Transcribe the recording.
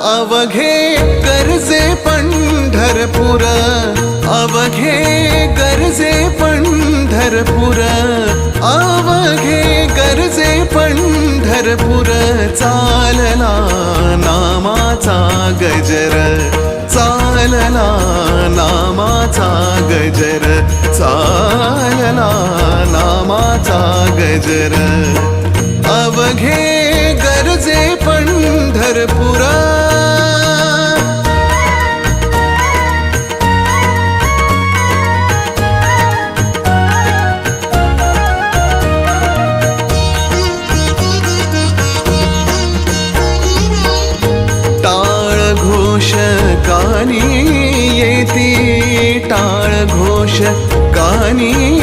अवघे गरजे पंढरपूर, अवघे गरजे पंढरपूर, अवघे गरजे पंढरपूर. चालला नामाचा गजर, चालला नामाचा गजर, चालला नामाचा गजर. अवघे गरजे पंढरपूर. टाळ घोष कानी येती, टाळ घोष कानी